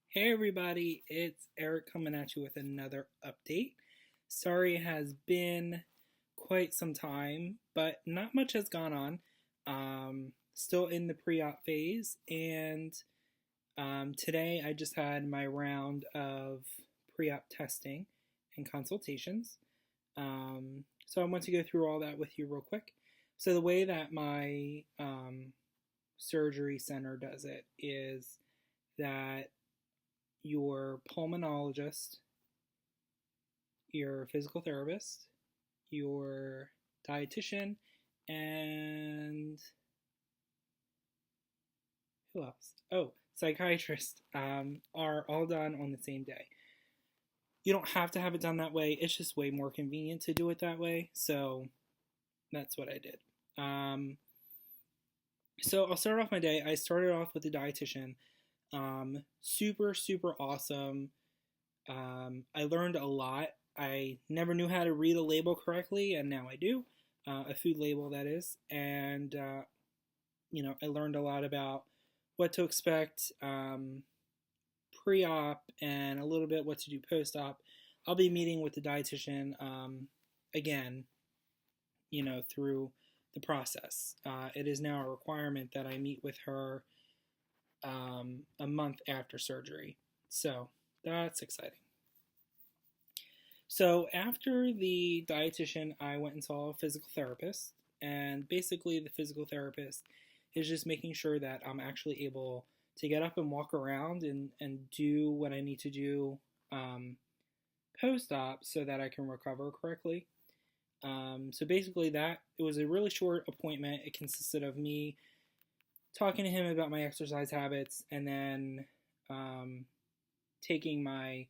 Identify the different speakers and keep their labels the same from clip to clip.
Speaker 1: Hey everybody, it's Eric coming at you with another update. Sorry it has been quite some time, but not much has gone on. Still in the pre-op phase, and today I just had my round of pre-op testing and consultations. So I want to go through all that with you real quick. So the way that my surgery center does it is that your pulmonologist, your physical therapist, your dietitian, and who else? Oh, psychiatrist are all done on the same day. You don't have to have it done that way. It's just way more convenient to do it that way. So that's what I did. So I'll start off my day. I started off with the dietitian. Super, super awesome. I learned a lot. I never knew how to read a label correctly, and now I do. A food label, that is. And, I learned a lot about what to expect pre op and a little bit what to do post op. I'll be meeting with the dietitian again, through the process. It is now a requirement that I meet with her a month after surgery. So that's exciting. So after the dietitian, I went and saw a physical therapist. And basically, the physical therapist is just making sure that I'm actually able to get up and walk around and do what I need to do post op so that I can recover correctly. So basically, it was a really short appointment. It consisted of me talking to him about my exercise habits, and then taking my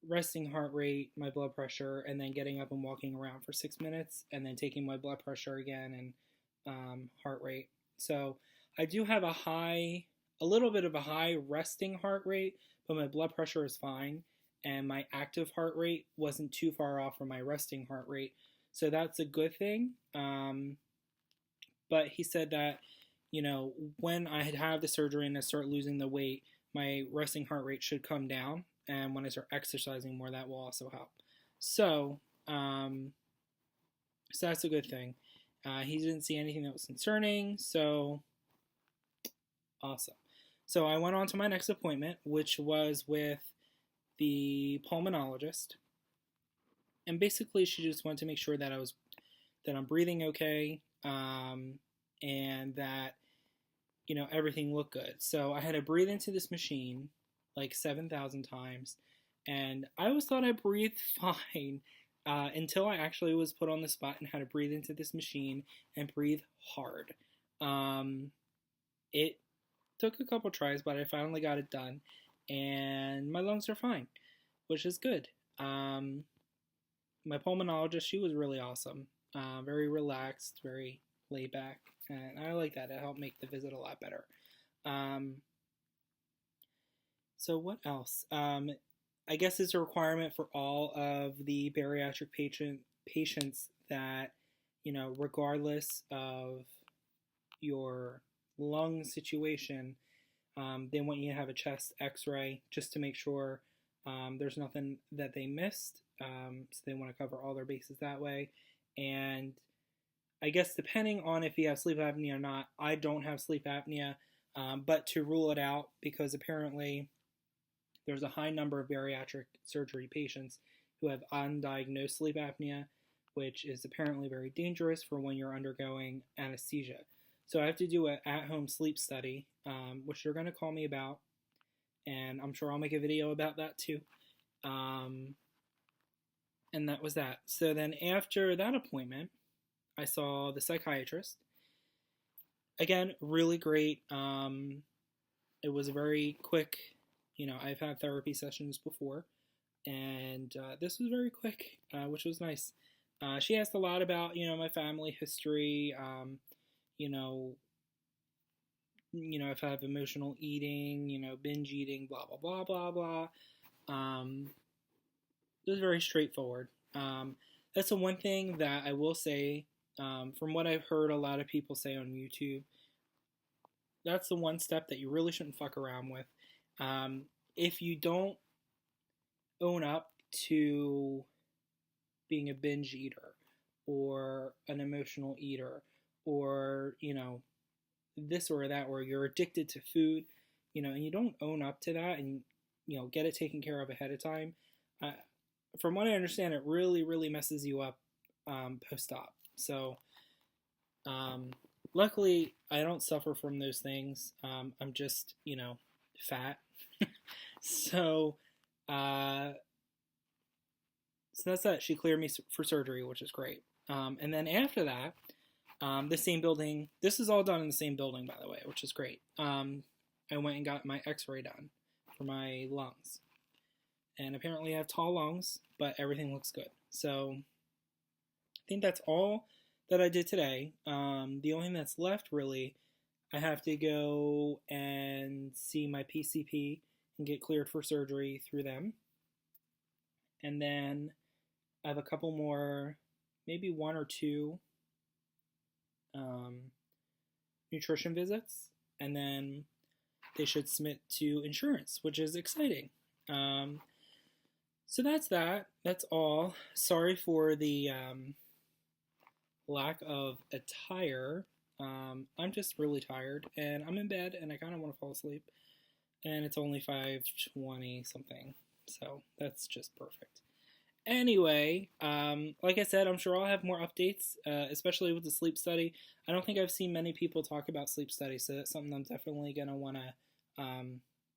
Speaker 1: resting heart rate, my blood pressure, and then getting up and walking around for 6 minutes, and then taking my blood pressure again and heart rate. So I do have a little bit of a high resting heart rate, but my blood pressure is fine, and my active heart rate wasn't too far off from my resting heart rate. So that's a good thing. But he said that when I had had the surgery and I start losing the weight, my resting heart rate should come down. And when I start exercising more, that will also help. So, so that's a good thing. He didn't see anything that was concerning, so awesome. So I went on to my next appointment, which was with the pulmonologist. And basically, she just wanted to make sure that I'm breathing okay, and that everything looked good. So I had to breathe into this machine like 7,000 times, and I always thought I breathed fine until I actually was put on the spot and had to breathe into this machine and breathe hard. It took a couple tries, but I finally got it done, and my lungs are fine, which is good. My pulmonologist, she was really awesome, very relaxed, very laid back, and I like that. It helped make the visit a lot better. So what else? I guess it's a requirement for all of the bariatric patients that, regardless of your lung situation, they want you to have a chest x-ray just to make sure there's nothing that they missed. So they want to cover all their bases that way. And I guess depending on if you have sleep apnea or not, I don't have sleep apnea, but to rule it out, because apparently there's a high number of bariatric surgery patients who have undiagnosed sleep apnea, which is apparently very dangerous for when you're undergoing anesthesia. So I have to do an at-home sleep study, which they're going to call me about, and I'm sure I'll make a video about that too. And that was that. So then after that appointment, I saw the psychiatrist. Again, really great. It was very quick. I've had therapy sessions before, and this was very quick, which was nice. She asked a lot about, my family history, if I have emotional eating, binge eating, blah, blah, blah, blah, blah. It was very straightforward. That's the one thing that I will say, from what I've heard a lot of people say on YouTube, that's the one step that you really shouldn't fuck around with. if you don't own up to being a binge eater or an emotional eater or, this or that, or you're addicted to food, and you don't own up to that and, get it taken care of ahead of time, uh, from what I understand, it really, really messes you up post-op. So, luckily, I don't suffer from those things. I'm just, fat. So, uh, so that's that. She cleared me for surgery, which is great. And then after that, the same building. This is all done in the same building, by the way, which is great. I went and got my X-ray done for my lungs, and apparently I have tall lungs, but everything looks good. So I think that's all that I did today. The only thing that's left, really, I have to go and see my PCP and get cleared for surgery through them. And then I have a couple more, maybe one or two nutrition visits, and then they should submit to insurance, which is exciting. So that's that. That's all. Sorry for the lack of attire. I'm just really tired, and I'm in bed, and I kind of want to fall asleep. And it's only 5:20 something, so that's just perfect. Anyway, like I said, I'm sure I'll have more updates, especially with the sleep study. I don't think I've seen many people talk about sleep studies, so that's something I'm definitely going to want to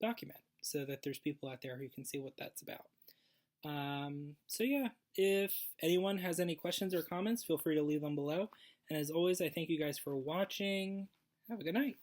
Speaker 1: document so that there's people out there who can see what that's about. So yeah, if anyone has any questions or comments, feel free to leave them below. And as always, I thank you guys for watching. Have a good night.